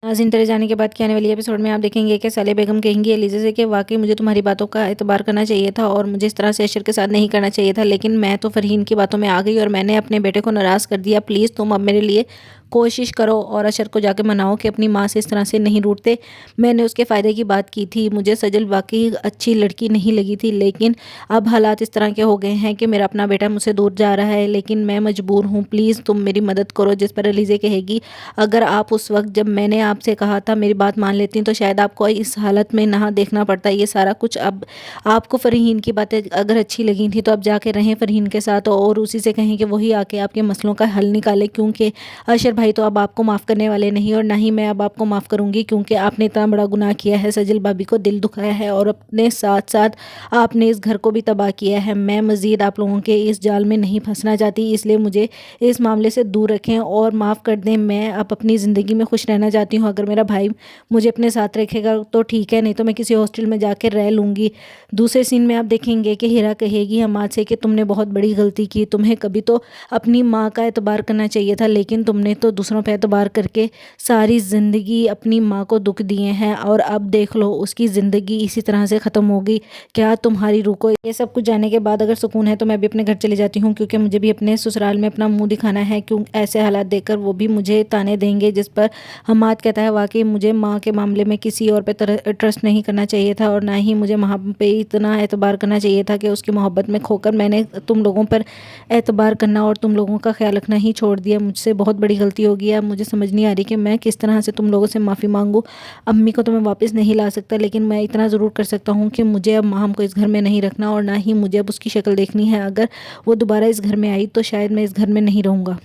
नाज़रीन, तेरे जाने के बाद के आने वाली एपिसोड में आप देखेंगे कि साले बेगम कहेंगी एलिज़ा से कि वाकई मुझे तुम्हारी बातों का एतबार करना चाहिए था और मुझे इस तरह से अशर के साथ नहीं करना चाहिए था, लेकिन मैं तो फरहीन की बातों में आ गई और मैंने अपने बेटे को नाराज़ कर दिया। प्लीज़ तुम अब मेरे लिए कोशिश करो और अशर को जाके मनाओ कि अपनी माँ से इस तरह से नहीं रूठते। मैंने उसके फ़ायदे की बात की थी, मुझे सजल वाकई अच्छी लड़की नहीं लगी थी, लेकिन अब हालात इस तरह के हो गए हैं कि मेरा अपना बेटा मुझसे दूर जा रहा है, लेकिन मैं मजबूर हूँ। प्लीज़ तुम मेरी मदद करो। जिस पर एलिज़ा कहेगी अगर आप उस वक्त जब मैंने आपसे कहा था मेरी बात मान लेती तो शायद आपको इस हालत में ना देखना पड़ता ये सारा कुछ। अब आपको फरहीन की बातें अगर अच्छी लगी थी तो अब जाके रहें फरहीन के साथ और उसी से कहें कि वही आके आपके मसलों का हल निकाले, क्योंकि अशर भाई तो अब आपको माफ़ करने वाले नहीं और ना ही मैं अब आपको माफ़ करूँगी, क्योंकि आपने इतना बड़ा गुनाह किया है, सजल भाभी को दिल दुखाया है और अपने साथ साथ आपने इस घर को भी तबाह किया है। मैं मज़ीद आप लोगों के इस जाल में नहीं फंसना चाहती, इसलिए मुझे इस मामले से दूर रखें और माफ़ कर दें। मैं अब अपनी ज़िंदगी में खुश रहना चाहती हूँ। अगर मेरा भाई मुझे अपने साथ रखेगा तो ठीक है, नहीं तो मैं किसी हॉस्टल में जाकर रह लूँगी। दूसरे सीन में आप देखेंगे कि हीरा कहेगी हमाद से कि तुमने बहुत बड़ी गलती की, तुम्हें कभी तो अपनी माँ का एतबार करना चाहिए था, लेकिन तुमने तो दूसरों पर एतबार करके सारी ज़िंदगी अपनी माँ को दुख दिए हैं और अब देख लो उसकी ज़िंदगी इसी तरह से ख़त्म होगी। क्या तुम्हारी रूह को ये सब कुछ जाने के बाद अगर सुकून है तो मैं भी अपने घर चली जाती हूँ, क्योंकि मुझे भी अपने ससुराल में अपना मुंह दिखाना है। क्यों ऐसे हालात देखकर वो भी मुझे ताने देंगे। जिस पर हमाद कहता है वाकई मुझे माँ के मामले में किसी और पे ट्रस्ट नहीं करना चाहिए था और ना ही मुझे माँ पे इतना एतबार करना चाहिए था कि उसकी मोहब्बत में खोकर मैंने तुम लोगों पर एतबार करना और तुम लोगों का ख्याल रखना ही छोड़ दिया। मुझसे बहुत बड़ी गलती हो गई है। मुझे समझ नहीं आ रही कि मैं किस तरह से तुम लोगों से माफ़ी मांगूँ। अम्मी को तो मैं वापस नहीं ला सकता, लेकिन मैं इतना ज़रूर कर सकता हूँ कि मुझे अब माहम को इस घर में नहीं रखना और ना ही मुझे अब उसकी शक्ल देखनी है। अगर वो दोबारा इस घर में आई तो शायद मैं इस घर में नहीं रहूँगा।